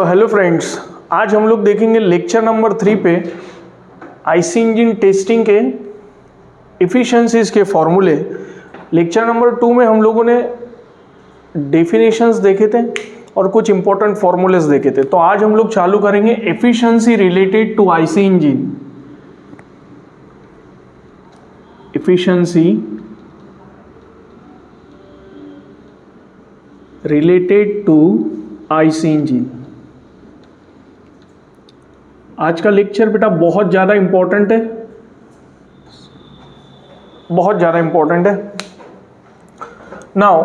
Hello friends, आज हम लोग देखेंगे लेक्चर नंबर 3 पे आईसी इंजन टेस्टिंग के एफिशिएंसीज के फॉर्मूले। लेक्चर नंबर 2 में हम लोगों ने डेफिनेशंस देखे थे और कुछ इंपॉर्टेंट फॉर्मूलेस देखे थे। तो आज हम लोग चालू करेंगे efficiency related to IC engine. Efficiency related to IC engine. आज का लेक्चर बेटा बहुत ज़्यादा इंपॉर्टेंट है, बहुत ज़्यादा इंपॉर्टेंट है। नाउ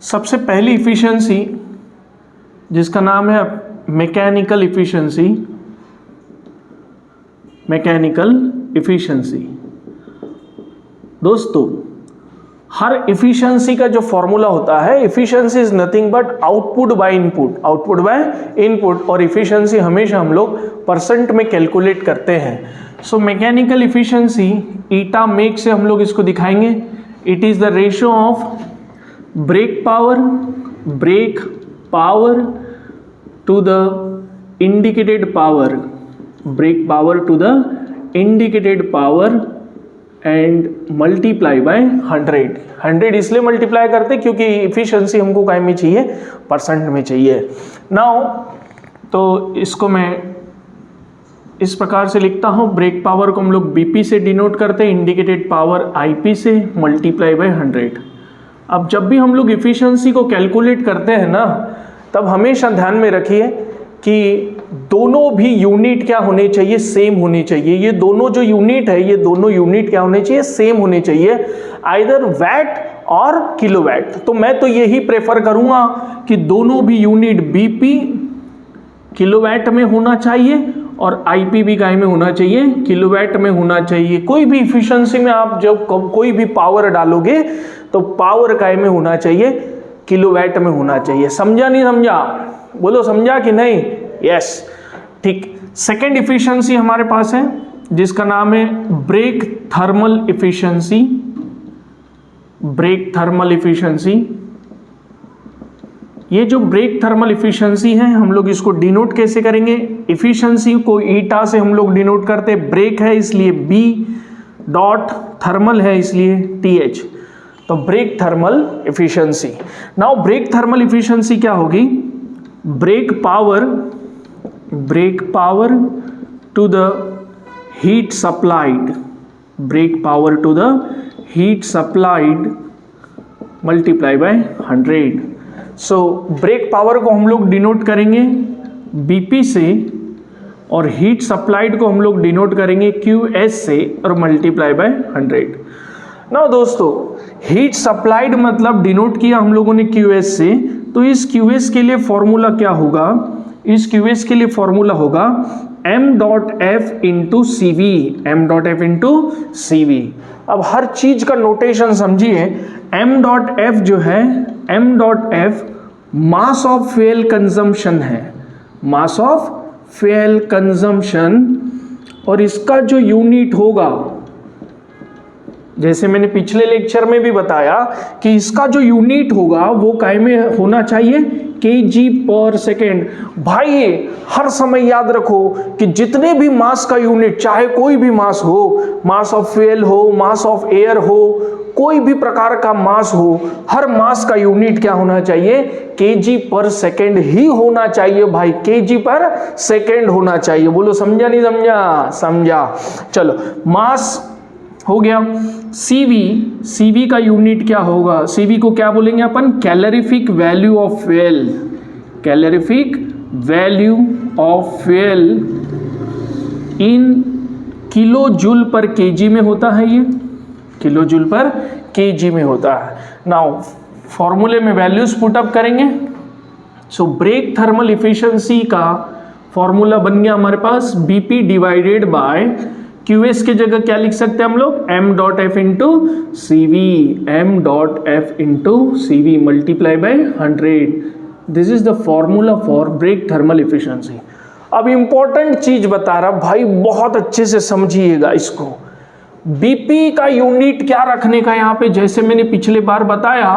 सबसे पहली इफिशिएंसी जिसका नाम है मैकेनिकल इफिशिएंसी। मैकेनिकल इफिशिएंसी दोस्तों, हर इफिशिएंसी का जो फॉर्मूला होता है, efficiency is nothing but output by input, output by input. और इफिशिएंसी हमेशा हम लोग परसेंट में कैलकुलेट करते हैं। So mechanical efficiency eta mech से हम लोग इसको दिखाएंगे। It is the ratio of brake power to the indicated power, brake power to the indicated power and multiply by 100 इसलिए मल्टीप्लाई करते क्योंकि इफिशिएंसी हमको काय में चाहिए, परसेंट में चाहिए। नाउ तो इसको मैं इस प्रकार से लिखता हूँ, ब्रेक पावर को हम लोग बीपी से डिनोट करते हैं, इंडिकेटेड पावर आईपी से, मल्टीप्लाई बाय 100। अब जब भी हम लोग इफिशिएंसी को कैलकुलेट करते हैं ना, तब हमेशा ध्यान में रखिए कि दोनों भी यूनिट क्या होने चाहिए, सेम होने चाहिए। ये दोनों जो यूनिट है, ये दोनों यूनिट क्या होने चाहिए, सेम होने चाहिए, आइदर वैट और किलोवाट। तो मैं तो यही प्रेफर करूंगा कि दोनों भी यूनिट बीपी किलोवाट में होना चाहिए और आईपी भी काय में होना चाहिए, किलोवाट में होना चाहिए। कोई भी इफिशिएंसी में आप जब कोई भी पावर डालोगे तो पावर काय में होना चाहिए, किलोवाट में होना चाहिए। समझा नहीं समझा? बोलो समझा कि नहीं? यस, ठीक। सेकेंड इफिशिएंसी हमारे पास है जिसका नाम है brake thermal efficiency. Brake thermal efficiency, ये जो ब्रेक थर्मल इफिशिएंसी है, हम लोग इसको डिनोट कैसे करेंगे? इफिशिएंसी को ईटा से हम लोग डिनोट करते हैं। ब्रेक है इसलिए बी डॉट, थर्मल है इसलिए टीएच। तो brake thermal efficiency. Now brake thermal efficiency क्या होगी? Brake power to the heat supplied, brake power to the heat supplied multiply by 100। So brake power को हम लोग डिनोट करेंगे बीपी से और हीट सप्लाइड को हम लोग डिनोट करेंगे क्यूएस से और मल्टीप्लाई बाय 100। ना दोस्तों, हीट सप्लाइड मतलब डिनोट किया हम लोगों ने क्यूएस से, तो इस क्यूएस के लिए फॉर्मूला क्या होगा? इस क्यूएस के लिए फॉर्मूला होगा m dot F into C V, M dot F into C V. अब हर चीज का नोटेशन समझिए। m डॉट एफ जो है, m dot F mass of fuel consumption है, मास ऑफ फ्यूल कंजम्पशन। और इसका जो यूनिट होगा, जैसे मैंने पिछले लेक्चर में भी बताया कि इसका जो यूनिट होगा वो काय में होना चाहिए, केजी पर सेकेंड। भाई हर समय याद रखो कि जितने भी मास का यूनिट, चाहे कोई भी मास हो, मास ऑफ फ्यूल हो, मास ऑफ एयर हो, कोई भी प्रकार का मास हो, हर मास का यूनिट क्या होना चाहिए? केजी पर सेकेंड ही होना चाहिए भाई, केजी पर सेकेंड होना चाहिए। बोलो समझा नहीं समझा? समझा। चलो, मास हो गया। सीवी का यूनिट क्या होगा? सीवी को क्या बोलेंगे अपन? Calorific value of fuel, calorific value of fuel in kilo joule पर केजी में होता है। ये किलो जूल पर केजी में होता है। नाउ फॉर्मूले में वैल्यूज पुट अप करेंगे। सो ब्रेक थर्मल इफिशिएंसी का फॉर्मूला बन गया हमारे पास बीपी डिवाइडेड बाय क्यूएस की जगह क्या लिख सकते हैं हम लोग? m dot F into C V, M dot F into C V multiply by 100। This is the formula for brake thermal efficiency. अब इंपॉर्टेंट चीज बता रहा भाई, बहुत अच्छे से समझिएगा इसको। बीपी का यूनिट क्या रखने का यहाँ पे, जैसे मैंने पिछले बार बताया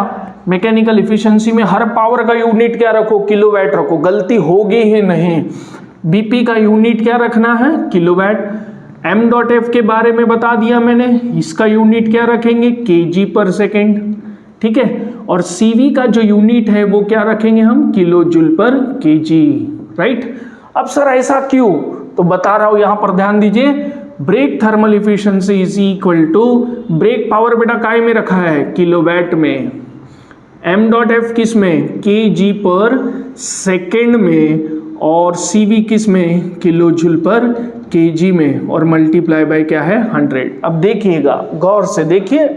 मैकेनिकल इफिशिएंसी में हर पावर का यूनिट क्या रखो, किलोवाट रखो, गलती होगी ही नहीं। बीपी का यूनिट क्या रखना है, किलोवाट। एम डॉट एफ के बारे में बता दिया मैंने, इसका यूनिट क्या रखेंगे, केजी पर सेकेंड, ठीक है। और सीवी का जो यूनिट है वो क्या रखेंगे हम, किलो जूल पर केजी, राइट। अब सर ऐसा क्यों, तो बता रहा हूं, यहां पर ध्यान दीजिए। Brake thermal efficiency is equal to, brake power बेटा काय में रखा है, किलोवाट में। एम डॉट एफ किस में, केजी पर सेकेंड में, और सीवी किस में, किलो जूल पर केजी में, और मल्टीप्लाई बाय क्या है, 100। अब देखिएगा, गौर से देखिए,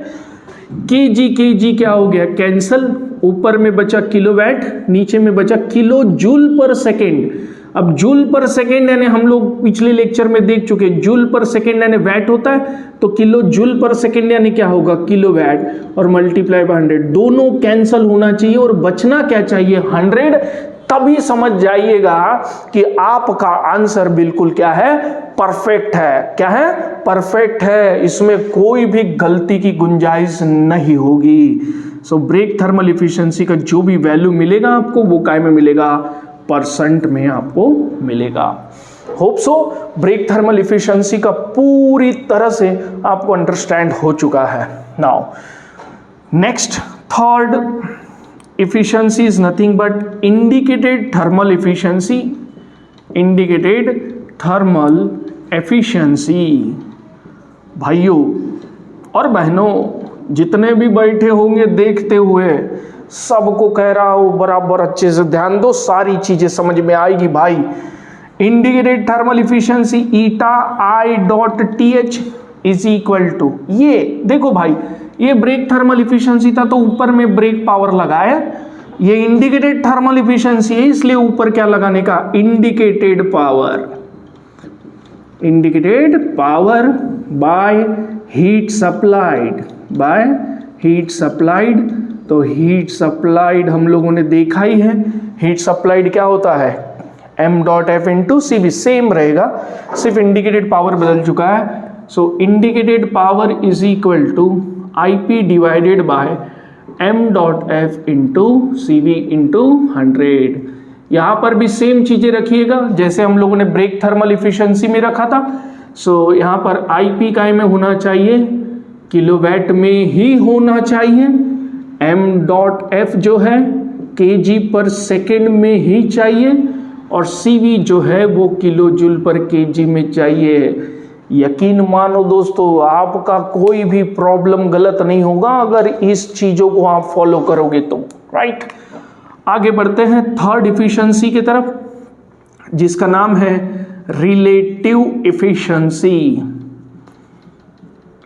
केजी क्या हो गया, कैंसल, ऊपर में बचा किलोवाट, नीचे में बचा किलो जूल पर सेकेंड। अब जूल पर सेकेंड यानी हम लोग पिछले लेक्चर में देख चुके, जूल पर सेकेंड यानी वैट होता है, तो किलो जूल पर सेकेंड यानी क्या होगा, किलोवाट, और मल्टीप्लाई बाय 100, दोनों कैंसल होना चाहिए और बचना क्या चाहिए, 100। तभी समझ जाइएगा कि आपका आंसर बिल्कुल क्या है, परफेक्ट है। क्या है, परफेक्ट है, इसमें कोई भी गलती की गुंजाइश नहीं होगी। सो ब्रेक थर्मल इफिशिएंसी का जो भी वैल्यू मिलेगा आपको, वो काय में मिलेगा, परसेंट में आपको मिलेगा। Hope so brake thermal efficiency का पूरी तरह से आपको अंडरस्टैंड हो चुका है। Now next, third efficiency is nothing but indicated thermal efficiency, indicated thermal efficiency। भाइयों और बहनों जितने भी बैठे होंगे देखते हुए, सबको कह रहा हूं बराबर अच्छे से ध्यान दो, सारी चीजें समझ में आएगी भाई। Indicated thermal efficiency eta I dot T H is equal to, ये देखो भाई, ये ब्रेक थर्मल इफिशिएंसी था तो ऊपर में ब्रेक पावर लगाया, ये इंडिकेटेड थर्मल इफिशिएंसी है इसलिए ऊपर क्या लगाने का, indicated power, indicated power by heat supplied, by heat supplied. तो हीट सप्लाइड हम लोगों ने देखा ही है, हीट सप्लाइड क्या होता है, m dot F into C V, same रहेगा, सिर्फ इंडिकेटेड पावर बदल चुका है। So indicated power is equal to IP divided by m dot F into C V into 100। यहाँ पर भी सेम चीजें रखिएगा जैसे हम लोगों ने ब्रेक थर्मल इफिशिएंसी में रखा था। सो यहाँ पर IP काय में होना चाहिए, किलोवाट में ही होना चाहिए। m डॉट एफ जो है kg पर सेकेंड में ही चाहिए, और CV जो है वो किलो जूल पर kg में चाहिए। यकीन मानो दोस्तों, आपका कोई भी प्रॉब्लम गलत नहीं होगा अगर इस चीजों को आप फॉलो करोगे तो, राइट। आगे बढ़ते हैं थर्ड इफिशिएंसी की तरफ, जिसका नाम है रिलेटिव इफिशिएंसी।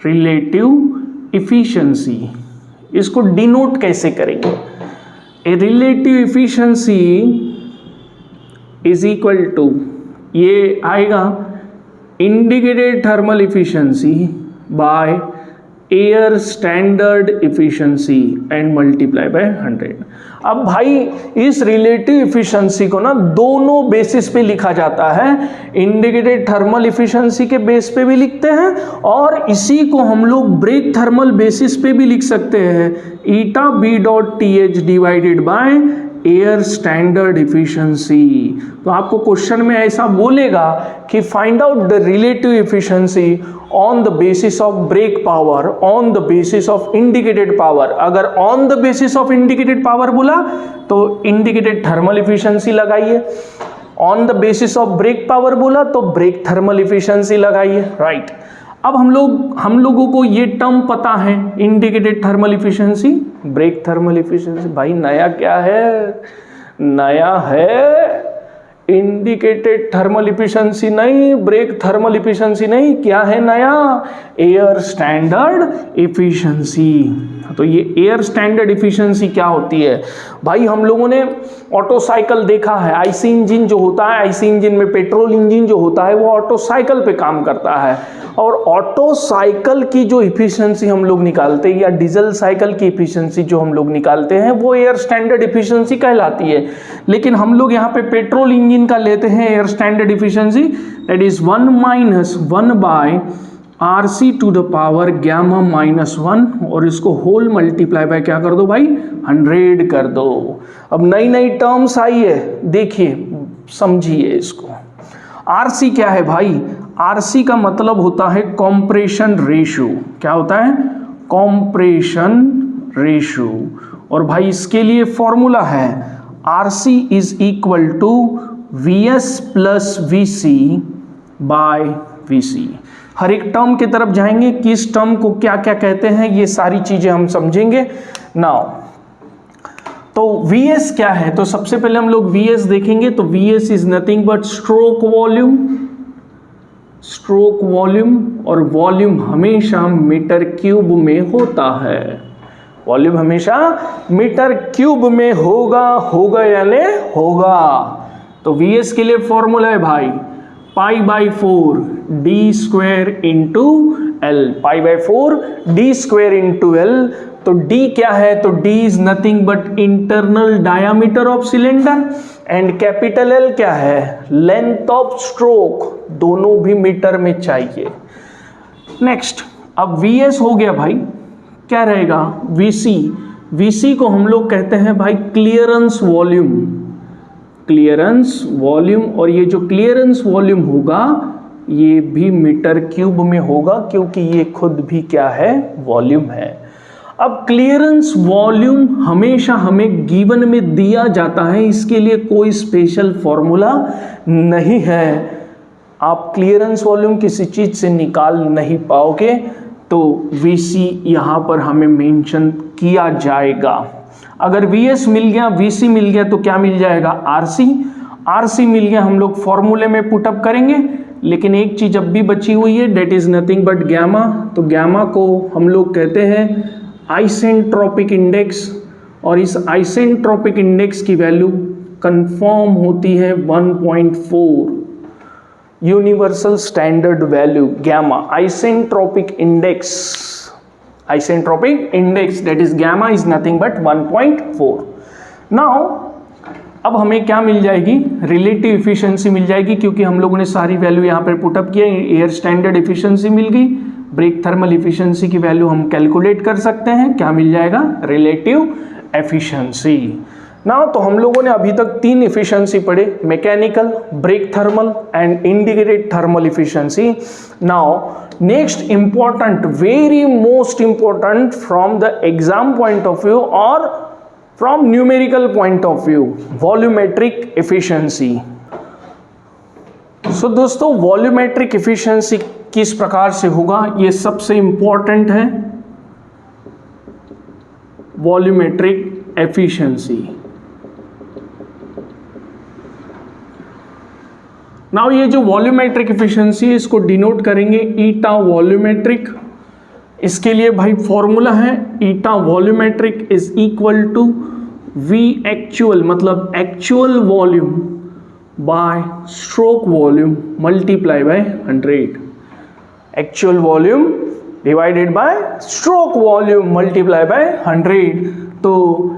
रिलेटिव इफिशिएंसी, इसको डिनोट कैसे करेंगे, a relative efficiency is equal to, ये आएगा indicated thermal efficiency by air standard efficiency and multiply by 100। अब भाई इस रिलेटिव इफिशिएंसी को ना दोनों बेसिस पे लिखा जाता है, इंडिकेटेड थर्मल इफिशिएंसी के बेस पे भी लिखते हैं और इसी को हम लोग ब्रेक थर्मल बेसिस पे भी लिख सकते हैं, eta B dot T H divided by air standard efficiency. तो आपको क्वेश्चन में ऐसा बोलेगा कि find out the relative efficiency on the basis of brake power, on the basis of indicated power. अगर on the basis of indicated power बोला तो indicated thermal efficiency लगाइए, on the basis of brake power बोला तो brake thermal efficiency लगाइए, right. अब हम लोगों को ये टर्म पता है, indicated thermal efficiency, brake thermal efficiency. भाई नया क्या है, नया है इंडिकेटेड थर्मल इफिशिएंसी नहीं, ब्रेक थर्मल इफिशिएंसी नहीं, क्या है नया, एयर स्टैंडर्ड इफिशिएंसी। तो ये एयर स्टैंडर्ड इफिशिएंसी क्या होती है भाई, हम लोगों ने ऑटो साइकिल देखा है, आईसी इंजन जो होता है, आईसी इंजन में पेट्रोल इंजन जो होता है वो ऑटो साइकिल पे काम करता है, और ऑटो साइकिल की जो इफिशिएंसी हम लोग निकालते हैं या डीजल साइकिल की इफिशिएंसी जो हम लोग निकालते हैं वो एयर स्टैंडर्ड इफिशिएंसी कहलाती है। लेकिन हम लोग यहाँ पे पेट्रोल इंजन का लेते हैं air standard efficiency, that is 1 - 1 by RC to the power gamma -1 और इसको होल मल्टीप्लाई बाय क्या कर दो भाई 100 कर दो। अब नई नई टर्म्स आई है, देखिए समझिए इसको। RC क्या है भाई, RC का मतलब होता है कॉम्प्रेशन रेशियो। क्या होता है, कॉम्प्रेशन रेशियो। और भाई इसके लिए फॉर्मूला है RC is equal to VS plus VC by VC। हर एक टर्म की तरफ जाएंगे, किस टर्म को क्या क्या कहते हैं ये सारी चीजें हम समझेंगे नाउ। तो Vs क्या है, तो सबसे पहले हम लोग Vs देखेंगे। तो Vs is nothing but stroke volume, stroke volume, और वॉल्यूम हमेशा मीटर क्यूब में होता है। वॉल्यूम हमेशा मीटर क्यूब में होगा यानी होगा। तो Vs के लिए फॉर्मूला है भाई π/4 d square into L, π/4 d square into L. तो d क्या है, तो d is nothing but internal diameter of cylinder, and capital L क्या है, लेंथ ऑफ स्ट्रोक, दोनों भी मीटर में चाहिए। नेक्स्ट, अब Vs हो गया भाई, क्या रहेगा Vc। Vc को हम लोग कहते हैं भाई क्लियरेंस वॉल्यूम, क्लियरेंस वॉल्यूम। और ये जो क्लियरेंस वॉल्यूम होगा ये भी मीटर क्यूब में होगा, क्योंकि ये खुद भी क्या है, वॉल्यूम है। अब क्लियरेंस वॉल्यूम हमेशा हमें गिवन में दिया जाता है, इसके लिए कोई स्पेशल फॉर्मूला नहीं है। आप क्लियरेंस वॉल्यूम किसी चीज से निकाल नहीं पाओगे, तो Vc यहां पर हमें मेंशन किया जाएगा। अगर Vs मिल गया, Vc मिल गया, तो क्या मिल जाएगा, RC। RC मिल गया, हम लोग फॉर्मूले में पुटअप करेंगे। लेकिन एक चीज अब भी बची हुई है, that is nothing but gamma. तो गैमा को हम लोग कहते हैं आइसेंट्रोपिक इंडेक्स, और इस आइसेंट्रोपिक इंडेक्स की वैल्यू कंफर्म होती है 1.4, universal standard value gamma, isentropic index, isentropic index that is gamma is nothing but 1.4। Now अब हमें क्या मिल जाएगी, रिलेटिव एफिशिएंसी मिल जाएगी, क्योंकि हम लोगों ने सारी वैल्यू यहाँ पर पुटअप किया। एयर स्टैंडर्ड एफिशिएंसी मिल गई, ब्रेक थर्मल एफिशिएंसी की वैल्यू हम कैलकुलेट कर सकते हैं, क्या मिल जाएगा, रिलेटिव एफिशिएंसी। नाउ तो हम लोगों ने अभी तक 3 एफिशिएंसी पढ़े, mechanical, brake thermal and integrated thermal efficiency. Now next important, very most important from the exam point of view और from numerical point of view, volumetric efficiency. So दोस्तों, volumetric efficiency किस प्रकार से होगा, ये सबसे इंपॉर्टेंट है, वॉल्यूमेट्रिक एफिशिएंसी। नाउ ये जो वॉल्यूमेट्रिक एफिशिएंसी है इसको डिनोट करेंगे ईटा वॉल्यूमेट्रिक। इसके लिए भाई फॉर्मूला है eta volumetric is equal to V actual, मतलब actual volume by stroke volume multiply by 100। Actual volume divided by stroke volume multiply by 100। तो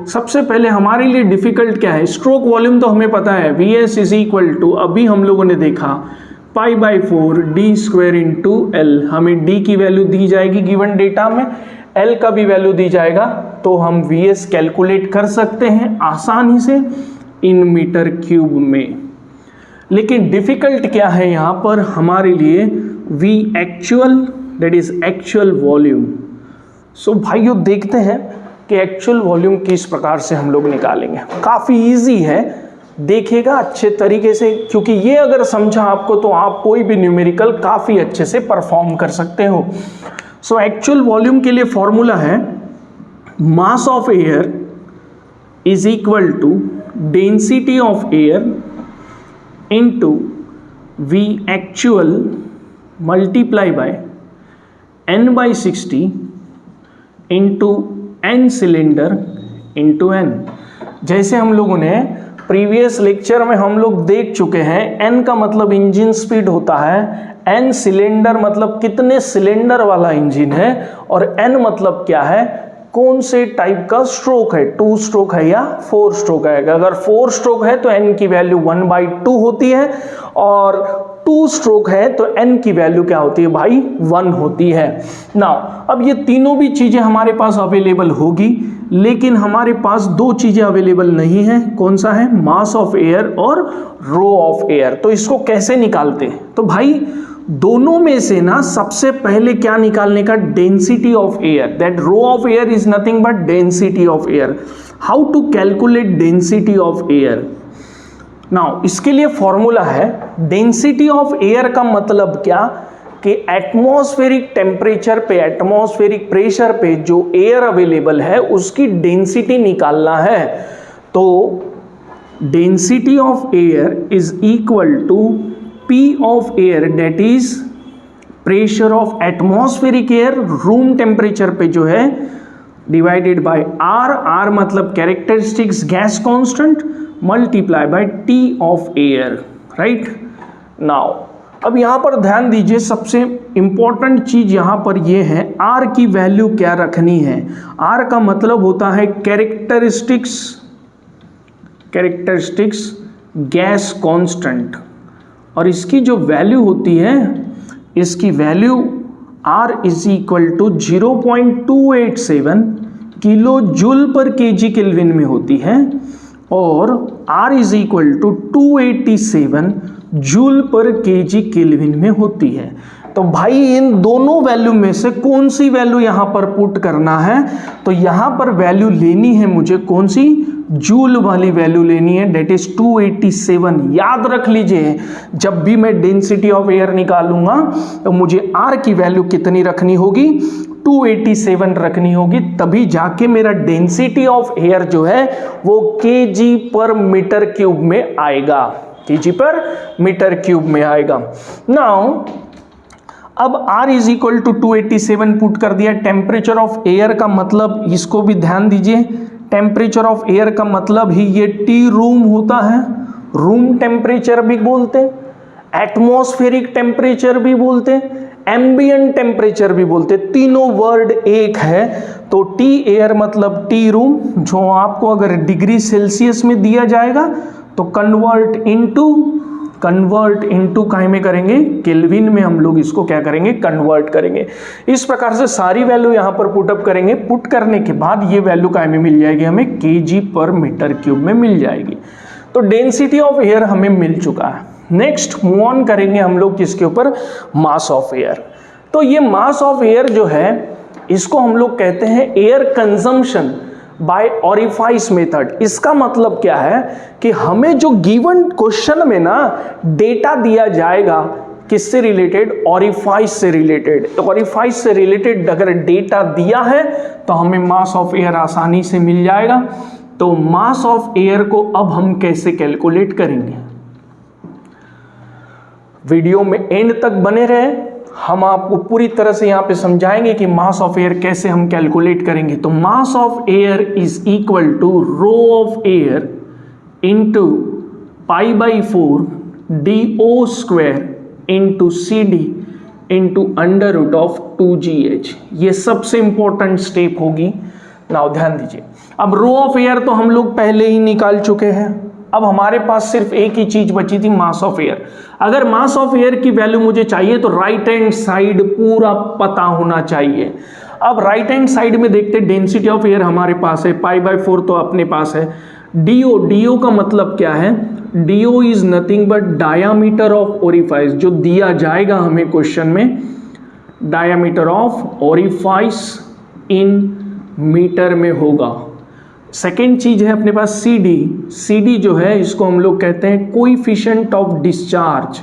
सबसे पहले हमारे लिए डिफिकल्ट क्या है, स्ट्रोक वॉल्यूम तो हमें पता है Vs इज इक्वल टू, अभी हम लोगों ने देखा π/4 d स्क्वायर इंटू एल। हमें d की वैल्यू दी जाएगी गिवन डेटा में, l का भी वैल्यू दी जाएगा, तो हम Vs कैलकुलेट कर सकते हैं आसानी से इन मीटर क्यूब में। लेकिन डिफिकल्ट क्या है यहाँ पर हमारे लिए, V actual that is actual volume. So भाइयों देखते हैं कि एक्चुअल वॉल्यूम किस प्रकार से हम लोग निकालेंगे। काफ़ी इजी है, देखिएगा अच्छे तरीके से, क्योंकि ये अगर समझा आपको तो आप कोई भी न्यूमेरिकल काफ़ी अच्छे से परफॉर्म कर सकते हो। सो एक्चुअल वॉल्यूम के लिए फॉर्मूला है mass of air is equal to density of air into V actual multiply by n/60 into n cylinder into n। जैसे हम लोगों ने प्रीवियस लेक्चर में हम लोग देख चुके हैं, n का मतलब इंजन स्पीड होता है, n सिलेंडर मतलब कितने सिलेंडर वाला इंजन है, और n मतलब क्या है, कौन से टाइप का स्ट्रोक है, 2 स्ट्रोक है या 4 स्ट्रोक है। अगर 4 स्ट्रोक है तो n की वैल्यू 1/2 होती है, और टू स्ट्रोक है तो n की वैल्यू क्या होती है भाई 1 होती है। नाउ अब ये तीनों भी चीजें हमारे पास अवेलेबल होगी, लेकिन हमारे पास दो चीजें अवेलेबल नहीं है। कौन सा है? मास ऑफ एयर और रो ऑफ एयर। तो इसको कैसे निकालते हैं? तो भाई दोनों में से ना सबसे पहले क्या निकालने का? Density of air. That rho of air is nothing but density of air. How to calculate density of air? Now इसके लिए फॉर्मूला है, डेंसिटी ऑफ एयर का मतलब क्या कि एटमॉस्फेरिक टेम्परेचर पे, एटमॉस्फेरिक प्रेशर पे जो एयर अवेलेबल है उसकी डेंसिटी निकालना है। तो density of air is equal to P of air, that is pressure of atmospheric air room temperature पे जो है, डिवाइडेड बाय R मतलब characteristics gas constant, multiply by T of air, right. Now अब यहां पर ध्यान दीजिए, सबसे इंपॉर्टेंट चीज यहां पर यह है R की वैल्यू क्या रखनी है। R का मतलब होता है कैरेक्टरिस्टिक्स गैस कांस्टेंट, और इसकी जो वैल्यू होती है, इसकी value R is equal to 0.287 kilo joule पर केजी केल्विन में होती है, और R is equal to 287 joule पर केजी केल्विन में होती है। तो भाई इन दोनों वैल्यू में से कौन सी वैल्यू यहां पर पुट करना है? तो यहां पर वैल्यू लेनी है मुझे कौन सी? जूल वाली वैल्यू लेनी है, डेट इज 287। याद रख लीजिए, जब भी मैं डेंसिटी ऑफ एयर निकालूंगा तो मुझे R की वैल्यू कितनी रखनी होगी? 287 रखनी होगी, तभी जाके मेरा डेंसिटी ऑफ एयर जो है वो केजी पर मीटर क्यूब में आएगा, केजी पर मीटर क्यूब में आएगा। नाउ अब R is equal to 287 put कर दिया। टेम्परेचर ऑफ एयर का मतलब, इसको भी ध्यान दीजिए, टेम्परेचर ऑफ एयर का मतलब ही ये T रूम होता है। रूम टेम्परेचर भी बोलते हैं, एटमॉस्फेरिक टेम्परेचर भी बोलते हैं, एम्बिएंट टेम्परेचर भी बोलते हैं, तीनों वर्ड एक है। तो T एयर मतलब T रूम, जो आपको अगर डिग्री सेल्सियस में दिया जाएगा तो कन्वर्ट इनटू काहे में करेंगे? केल्विन में हम लोग इसको क्या करेंगे? कन्वर्ट करेंगे। इस प्रकार से सारी वैल्यू यहां पर पुटअप करेंगे। पुट करने के बाद ये वैल्यू काहे में मिल जाएगी? हमें केजी पर मीटर क्यूब में मिल जाएगी। तो डेंसिटी ऑफ एयर हमें मिल चुका है। नेक्स्ट मूव ऑन करेंगे हम लोग किसके ऊपर? मास ऑफ एयर। तो ये मास ऑफ एयर जो है, इसको हम लोग कहते हैं air consumption by orifice method. इसका मतलब क्या है कि हमें जो गिवन क्वेश्चन में ना डेटा दिया जाएगा, किससे रिलेटेड? ऑरिफाइस से रिलेटेड। ऑरिफाइस से रिलेटेड अगर डेटा दिया है तो हमें मास ऑफ एयर आसानी से मिल जाएगा। तो मास ऑफ एयर को अब हम कैसे कैलकुलेट करेंगे? वीडियो में एंड तक बने रहे, हम आपको पूरी तरह से यहां पे समझाएंगे कि मास ऑफ एयर कैसे हम कैलकुलेट करेंगे। तो mass of air is equal to rho of air into π/4 DO square into CD into under root of 2GH। ये सबसे इंपॉर्टेंट स्टेप होगी। नाउ ध्यान दीजिए, अब रो ऑफ एयर तो हम लोग पहले ही निकाल चुके हैं। अब हमारे पास सिर्फ एक ही चीज बची थी, मास ऑफ एयर। अगर मास ऑफ एयर की वैल्यू मुझे चाहिए तो राइट हैंड साइड पूरा पता होना चाहिए। अब राइट हैंड साइड में देखते, डेंसिटी ऑफ एयर हमारे पास है, π/4 तो अपने पास है। DO का मतलब क्या है? DO is nothing but diameter of orifice, जो दिया जाएगा हमें क्वेश्चन में, diameter of orifice in metre में होगा। सेकेंड चीज है अपने पास CD जो है, इसको हम लोग कहते हैं coefficient of discharge.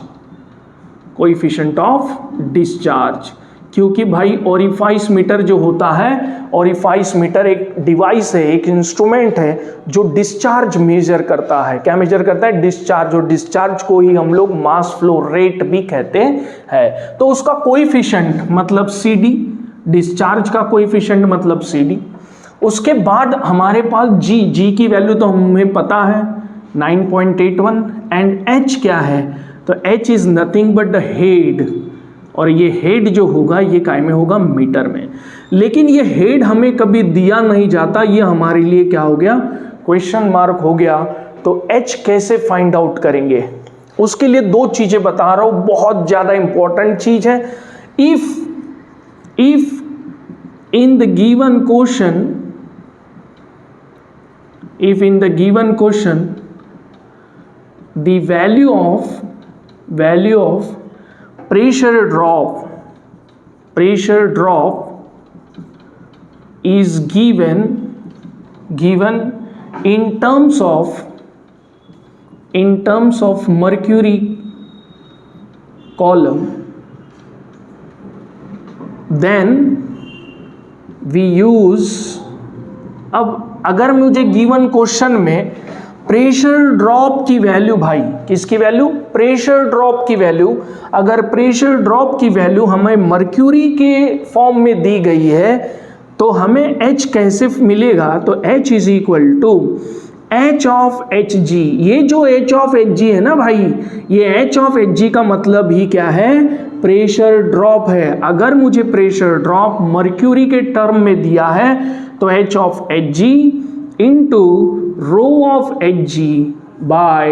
Coefficient of discharge, क्योंकि भाई ओरिफाइस मीटर जो होता है, ओरिफाइस मीटर एक डिवाइस है, एक इंस्ट्रूमेंट है जो डिस्चार्ज मेजर करता है। क्या मेजर करता है? डिस्चार्ज। और डिस्चार्ज को ही हम लोग मास फ्लो रेट भी कहते हैं। तो उसका कोएफिशिएंट मतलब CD, डिस्चार्ज का कोएफिशिएंट मतलब CD। उसके बाद हमारे पास G की वैल्यू तो हमें पता है 9.81, एंड H क्या है? तो H is nothing but the head, और ये हेड जो होगा ये काय में होगा? मीटर में। लेकिन ये हेड हमें कभी दिया नहीं जाता, ये हमारे लिए क्या हो गया? क्वेश्चन मार्क हो गया। तो H कैसे फाइंड आउट करेंगे? उसके लिए दो चीजें बता रहा हूं, बहुत ज्यादा इंपॉर्टेंट चीज है। If in the given question, if in the given question the value of pressure drop is given in terms of mercury column, then we use, अब अगर मुझे गिवन क्वेश्चन में प्रेशर ड्रॉप की वैल्यू, भाई किसकी value, pressure drop की value, अगर pressure drop की वैल्यू हमें मर्क्यूरी के फॉर्म में दी गई है तो हमें H कैसे मिलेगा, तो H is equal to H of H G. ये जो H ऑफ एच जी है ना भाई, ये H ऑफ एच जी का मतलब ही क्या है, प्रेशर ड्रॉप है। अगर मुझे प्रेशर ड्रॉप मर्क्यूरी के टर्म में दिया है तो H of H G into rho of H G by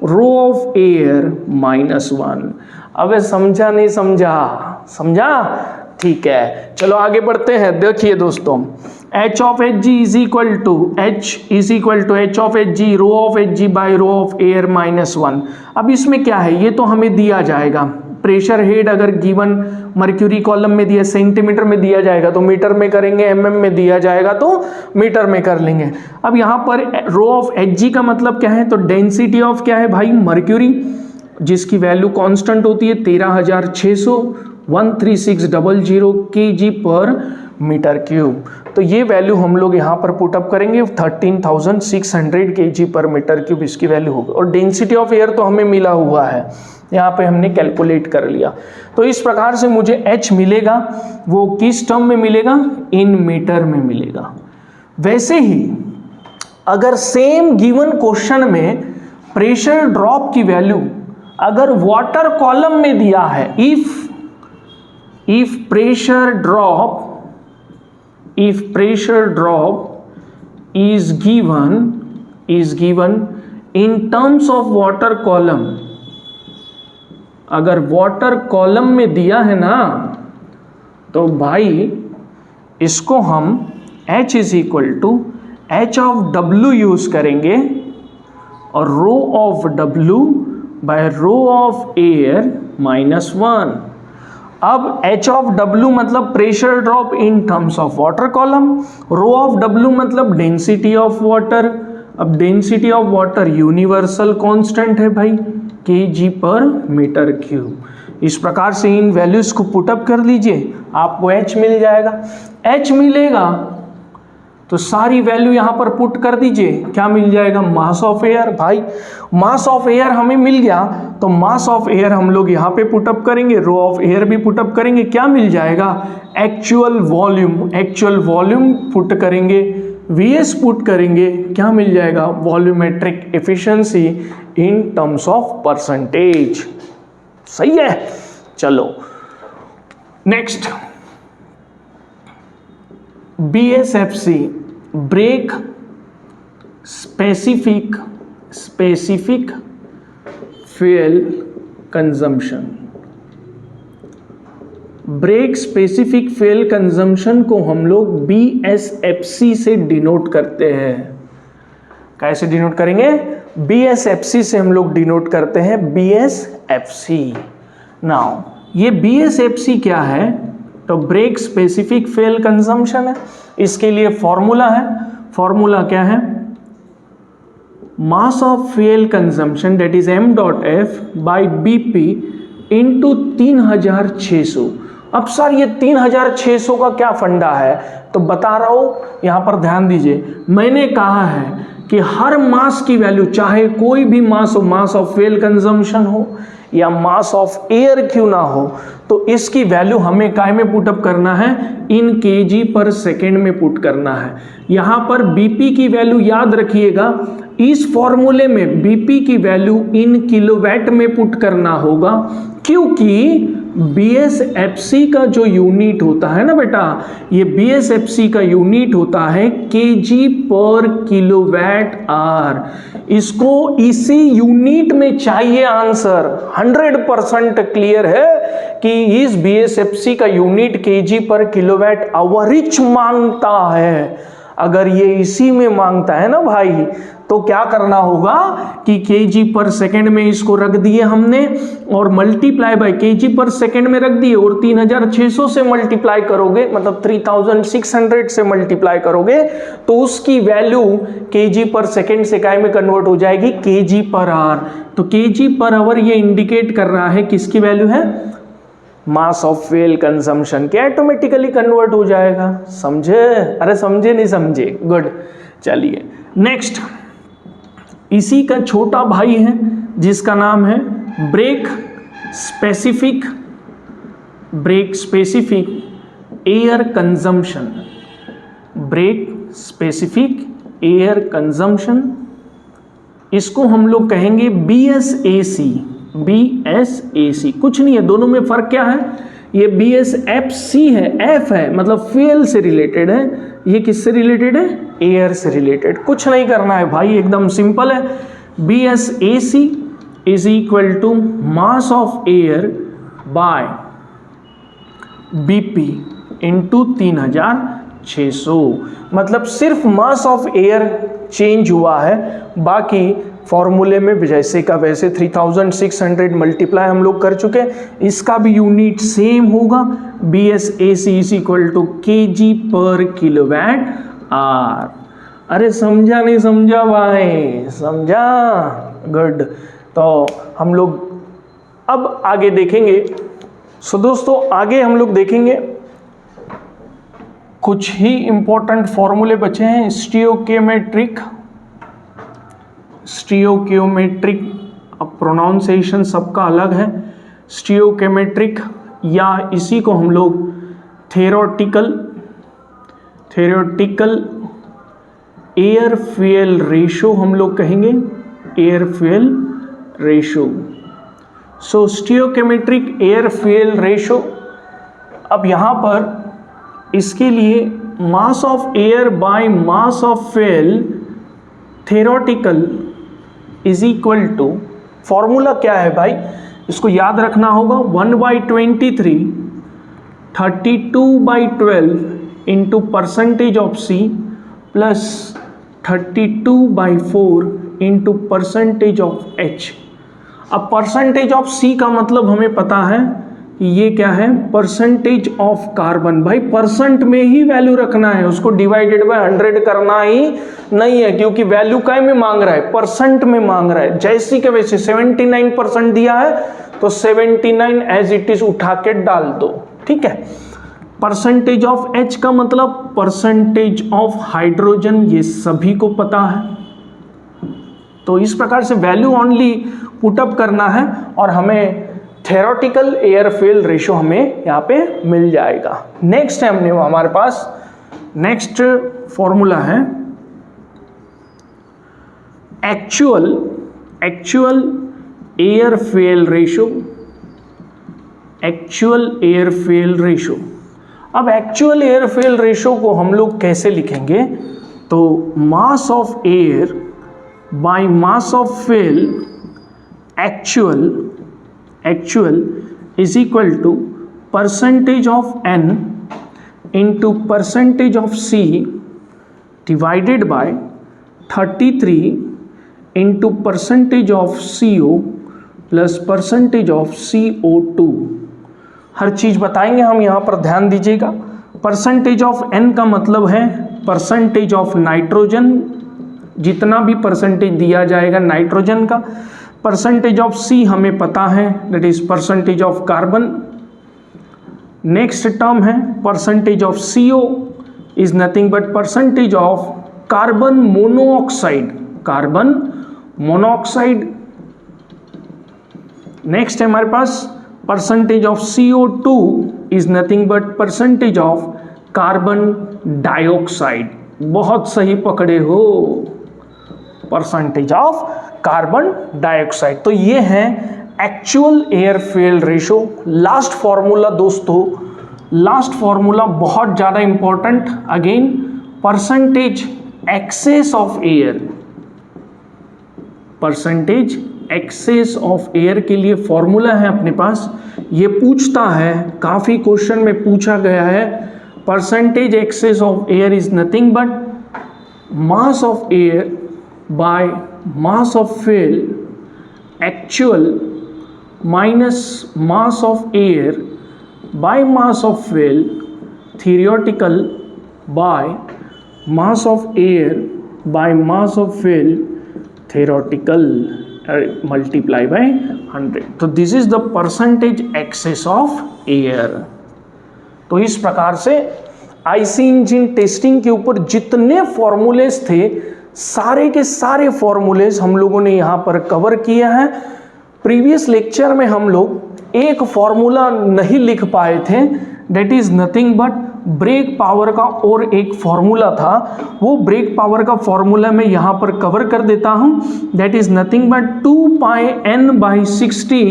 rho of air -1। अब समझा नहीं समझा, समझा, ठीक है। चलो आगे बढ़ते हैं। देखिए दोस्तों, H of H G is equal to H of H G rho of H G by rho of air -1। अब इसमें क्या है, ये तो हमें दिया जाएगा, प्रेशर हेड अगर गिवन मर्क्यूरी कॉलम में दिया, सेंटीमीटर में दिया जाएगा तो मीटर में करेंगे, mm में दिया जाएगा तो मीटर में कर लेंगे। अब यहाँ पर रो ऑफ एच जी का मतलब क्या है, तो डेंसिटी ऑफ क्या है भाई, मर्क्यूरी, जिसकी वैल्यू कांस्टेंट होती है 13,600 13600 kg पर मीटर क्यूब। तो ये वैल्यू हम लोग यहाँ पर पुटअप करेंगे 13,600 kg पर मीटर क्यूब इसकी वैल्यू होगी। और डेंसिटी ऑफ एयर तो हमें मिला हुआ है, यहाँ पे हमने कैलकुलेट कर लिया। तो इस प्रकार से मुझे H मिलेगा, वो किस टर्म में मिलेगा, इन मीटर में मिलेगा। वैसे ही अगर सेम गिवन क्वेश्चन में प्रेशर ड्रॉप की वैल्यू अगर वाटर कॉलम में दिया है, if pressure drop is given in terms of water column, अगर वाटर कॉलम में दिया है ना तो भाई इसको हम H is equal to H of W use करेंगे और rho of W by rho of air -1। अब H ऑफ W मतलब pressure drop in terms of water column, rho of W मतलब डेंसिटी ऑफ वाटर। अब density of water universal constant है भाई, kg पर metre cube. इस प्रकार से इन वैल्यूज को पुटअप कर लीजिए, आपको H मिल जाएगा। H मिलेगा तो सारी वैल्यू यहाँ पर पुट कर दीजिए, क्या मिल जाएगा, मास ऑफ एयर। भाई मास ऑफ एयर हमें मिल गया तो मास ऑफ एयर हम लोग यहाँ पे पुटअप करेंगे, रो ऑफ एयर भी पुटअप करेंगे, क्या मिल जाएगा, एक्चुअल वॉल्यूम पुट करेंगे, Vs पुट करेंगे, क्या मिल जाएगा, volumetric efficiency in terms of percentage. सही है। चलो next, BSFC brake specific fuel consumption. Brake specific fuel consumption को हम लोग BSFC से डिनोट करते हैं। कैसे डिनोट करेंगे, BSFC से हम लोग डिनोट करते हैं, BSFC। नाउ ये BSFC क्या है, तो ब्रेक स्पेसिफिक फ्यूल कंजम्पशन है। इसके लिए फॉर्मूला है, फॉर्मूला क्या है, mass of fuel consumption that is m.f by BP into 3600। अब सर ये 3600 का क्या फंडा है, तो बता रहा हूं, यहां पर ध्यान दीजिए। मैंने कहा है कि हर मास की वैल्यू, चाहे कोई भी मास हो, मास ऑफ फ्यूल कंजम्पशन हो या मास ऑफ एयर क्यों ना हो, तो इसकी वैल्यू हमें काय में पुटअप करना है, इन kg पर सेकेंड में पुट करना है। यहाँ पर BP की वैल्यू याद रखिएगा, इस फॉर्मूले में BP की वैल्यू इन किलोवाट में पुट करना होगा, क्योंकि BSFC का जो यूनिट होता है ना बेटा, ये BSFC का यूनिट होता है kg पर किलोवाट आवर। इसको इसी यूनिट में चाहिए आंसर। 100% क्लियर है कि इस BSFC का यूनिट kg पर किलोवाट आवर मांगता है। अगर ये इसी में मांगता है ना भाई, तो क्या करना होगा कि kg पर सेकंड में इसको रख दिए हमने और मल्टीप्लाई बाय kg पर सेकंड में रख दिए, और 3600 से मल्टीप्लाई करोगे, मतलब 3600 से मल्टीप्लाई करोगे तो उसकी वैल्यू kg पर सेकंड से काय में कन्वर्ट हो जाएगी, kg पर आवर। तो kg पर आवर ये इंडिकेट कर रहा है किसकी वैल्यू है, मास ऑफ फ्यूल कंजम्पशन के, ऑटोमेटिकली कन्वर्ट हो जाएगा। समझे? अरे समझे नहीं समझे? गुड। चलिए नेक्स्ट, इसी का छोटा भाई है जिसका नाम है brake specific air consumption. Brake specific air consumption, इसको हम लोग कहेंगे BSAC। BSAC कुछ नहीं है, दोनों में फर्क क्या है, ये BSFC है, F है मतलब फ्यूल से रिलेटेड है, ये किससे रिलेटेड है, एयर से रिलेटेड। कुछ नहीं करना है भाई, एकदम सिंपल है। BSAC is equal to mass of air by BP into 3600। मतलब सिर्फ मास ऑफ एयर चेंज हुआ है, बाकी फॉर्मूले में जैसे का वैसे 3600 मल्टीप्लाई हम लोग कर चुके, इसका भी यूनिट सेम होगा। BSAC is equal to kg पर किलोवाट आवर। अरे समझा नहीं समझा भाई? समझा? गुड। तो हम लोग अब आगे देखेंगे। सो दोस्तों आगे हम लोग देखेंगे कुछ ही इंपॉर्टेंट फॉर्मूले बचे हैं। स्टियोकियोमेट्रिक, अब प्रोनाउंसिएशन सबका अलग है। स्टियोकियोमेट्रिक या इसी को हम लोग थेरोटिकल एयर फ्यूल रेशो हम लोग कहेंगे, air fuel ratio. So stoichiometric air fuel ratio, अब यहाँ पर इसके लिए mass of air by mass of fuel theoretical is equal to, formula क्या है भाई, इसको याद रखना होगा, 1/23 32/12 into percentage of C plus 32/4 into percentage of H। अब परसेंटेज ऑफ C का मतलब हमें पता है कि ये क्या है, परसेंटेज ऑफ कार्बन। भाई परसेंट में ही वैल्यू रखना है, उसको डिवाइडेड बाय 100 करना ही नहीं है, क्योंकि वैल्यू काय में मांग रहा है, परसेंट में मांग रहा है। जैसी के वैसे 79% दिया है तो 79 एज इट इज उठा के डाल दो, ठीक है। परसेंटेज ऑफ H का मतलब परसेंटेज ऑफ हाइड्रोजन, ये सभी को पता है। तो इस प्रकार से वैल्यू ओनली पुटअप करना है और हमें थेरोटिकल एयर फ्यूल रेशो हमें यहाँ पे मिल जाएगा। नेक्स्ट है हमने हमारे पास नेक्स्ट फॉर्मूला है actual air fuel ratio. Actual air fuel ratio, अब एक्चुअल एयर फ्यूल रेशो को हम लोग कैसे लिखेंगे, तो mass of air by mass of fuel actual is equal to percentage of N into percentage of C divided by 33 into percentage of CO plus percentage of CO2। हर चीज़ बताएंगे हम, यहाँ पर ध्यान दीजिएगा। परसेंटेज ऑफ N का मतलब है परसेंटेज ऑफ नाइट्रोजन, जितना भी परसेंटेज दिया जाएगा नाइट्रोजन का। परसेंटेज ऑफ C हमें पता है, that is percentage of carbon. Next term है percentage of CO is nothing but percentage of carbon monoxide. Next है हमारे पास percentage of CO2 is nothing but percentage of carbon dioxide. बहुत सही पकड़े हो, परसेंटेज ऑफ कार्बन डाइऑक्साइड। तो ये है actual air fuel ratio. Last formula दोस्तों, लास्ट फॉर्मूला बहुत ज़्यादा important, again percentage excess of air, percentage excess of air के लिए फॉर्मूला है अपने पास। ये पूछता है, काफ़ी क्वेश्चन में पूछा गया है, percentage excess of air is nothing but mass of air by mass of fuel actual minus mass of air by mass of fuel theoretical by mass of air by mass of fuel theoretical multiply by 100। तो this is the percentage excess of air। तो इस प्रकार से IC engine testing के ऊपर जितने formulas थे सारे के सारे फॉर्मूलेस हम लोगों ने यहाँ पर कवर किया है। प्रीवियस लेक्चर में हम लोग एक फॉर्मूला नहीं लिख पाए थे, that is nothing but brake power का और एक फॉर्मूला था, वो ब्रेक पावर का फॉर्मूला मैं यहाँ पर कवर कर देता हूँ। That is nothing but 2πn/60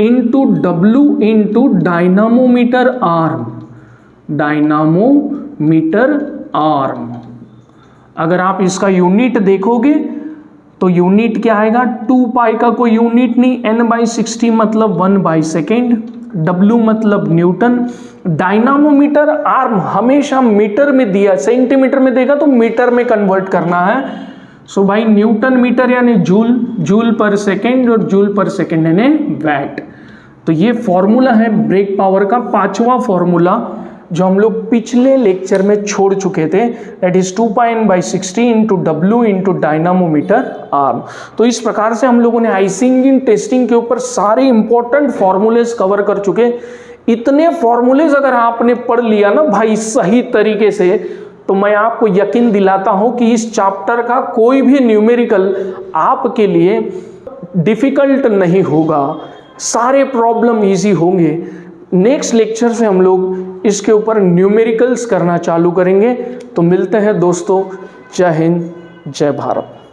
into W into dynamometer arm, dynamometer arm. अगर आप इसका यूनिट देखोगे तो यूनिट क्या आएगा, 2π का कोई यूनिट नहीं, n/60 मतलब 1/सेकेंड, W मतलब न्यूटन, डायनामोमीटर आर्म हमेशा मीटर में दिया, सेंटीमीटर में देगा तो मीटर में कन्वर्ट करना है। सो भाई न्यूटन मीटर यानी जूल, जूल पर सेकेंड, और जूल पर सेकेंड यानी वैट। तो ये फॉर्मूला है ब्रेक पावर का, पांचवा फॉर्मूला जो हम लोग पिछले लेक्चर में छोड़ चुके थे, that is 2πn/60 into W into dynamometer arm. तो इस प्रकार से हम लोगों ने आईसी इंजन टेस्टिंग के ऊपर सारे इंपॉर्टेंट फॉर्मूलेस कवर कर चुके। इतने फॉर्मूलेस अगर आपने पढ़ लिया ना भाई सही तरीके से, तो मैं आपको यकीन दिलाता हूं कि इस चैप्टर का कोई भी न्यूमेरिकल आपके लिए डिफिकल्ट नहीं होगा, सारे प्रॉब्लम इजी होंगे। नेक्स्ट लेक्चर से हम लोग इसके ऊपर न्यूमेरिकल्स करना चालू करेंगे। तो मिलते हैं दोस्तों, जय हिंद, जय भारत।